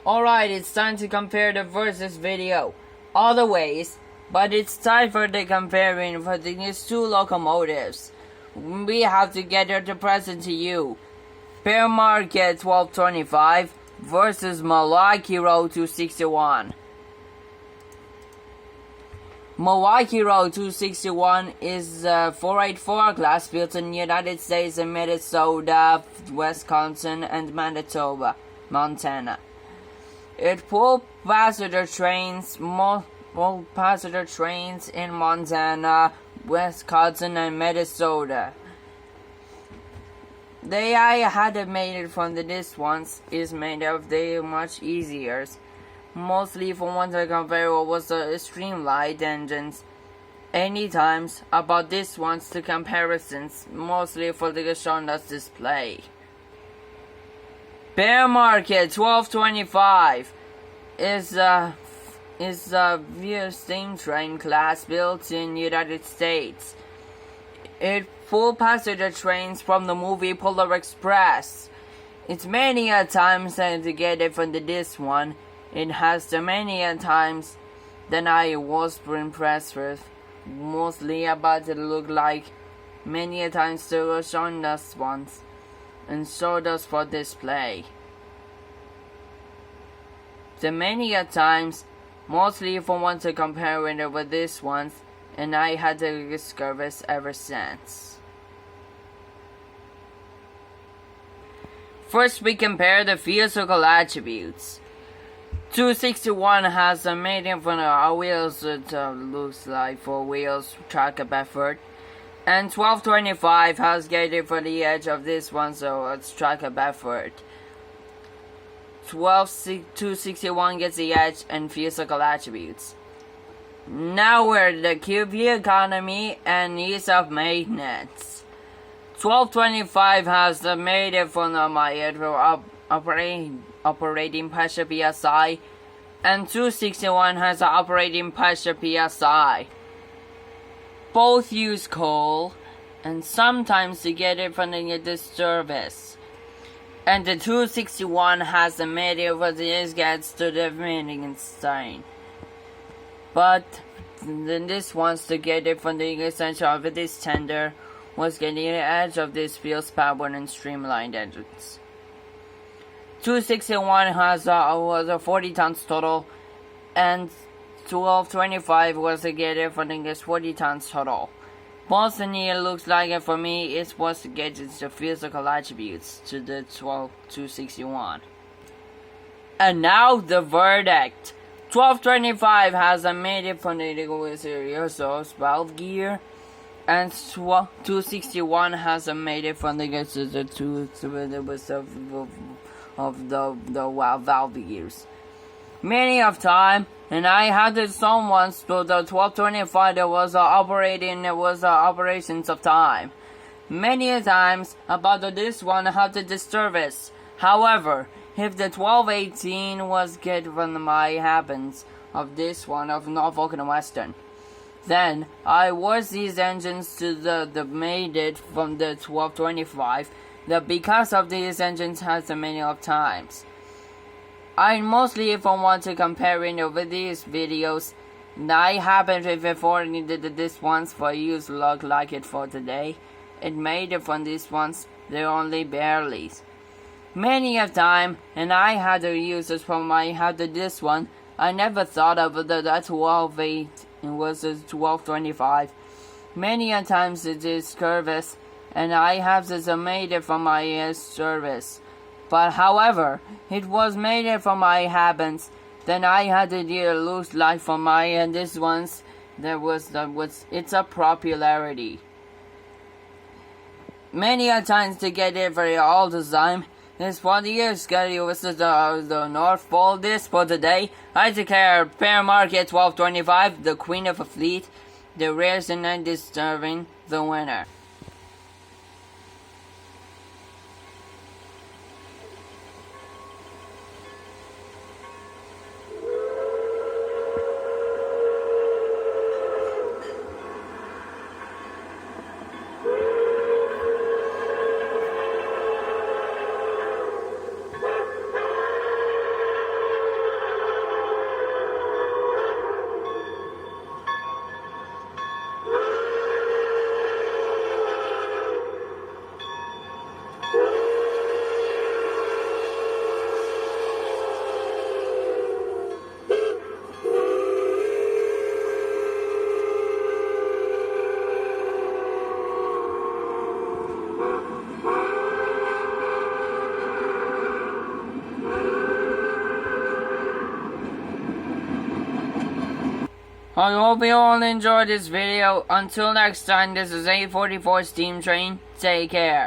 Alright, it's time to compare the versus video. All the ways, but it's time for the comparing for these two locomotives. We have together to present to you Pere Marquette 1225 versus Milwaukee Road 261. Milwaukee Road 261 is a 484 class built in the United States in Minnesota, Wisconsin, and Manitoba, Montana. It pulled passenger trains in Montana, Wisconsin, and Minnesota. The AI had made it from this ones is made of the much easier. Mostly for one to compare what was the streamlined engines. Any times about this one's the comparisons, mostly for the shown us display. Pere Marquette 1225 is a steamtrain class built in the United States. It pulled passenger trains from the movie Polar Express. It's many a times to get it from this one. It has the many a times that I was impressed with. Mostly about it look like many a times they were shown us once and showed us for display. The many a times, mostly if I want to compare it with this ones, and I had the discoveries ever since. First, we compare the physical attributes. 261 has a medium for the wheels, it looks like 4 wheels, track of effort. And 1225 has gated for the edge of this one, so it's track of effort. 261 gets the edge and physical attributes. Now we're the QV economy and ease of maintenance. 1225 has the medium for the operating pressure PSI, and 261 has an operating pressure PSI. Both use coal, and sometimes you get it from the service. And the 261 has a medium for this gets to the vending stain. But then this wants to get it from the essential of this tender was getting the edge of this feels powered and streamlined engines. 261 was a 40 tons total, and 1225 was to get it for the 40 tons total. Both in here looks like it for me it was to get the physical attributes to the 261. And now the verdict. 1225 has a made it from the series valve gear, and 261 has a made it from the valve gears. Many of time, and I had it someone to the 1225 there was operations of time. Many a times about this one had the service. However, if the 1218 was get from my happens of this one of Norfolk and Western, then I was these engines to the made it from the 1225 that because of these engines has the many of times. I mostly if I want to compare it over these videos, I haven't before needed this ones for use look like it for today. It made it from these ones, they're only barely. Many a time, and I had to use this from I had this one. I never thought of that 12.8. It was a 12.25. Many a times it is service, and I have this made it from my service. But however, it was made it from my habits. Then I had to lose life from my and this one's. It's a popularity. Many a times to get it for all the time. This 40 years schedule was the North Pole this for today. I declare Pere Marquette 1225, the Queen of a Fleet, the rares and undisturbing, the winner. I hope you all enjoyed this video. Until next time, this is 844 Steam Train. Take care.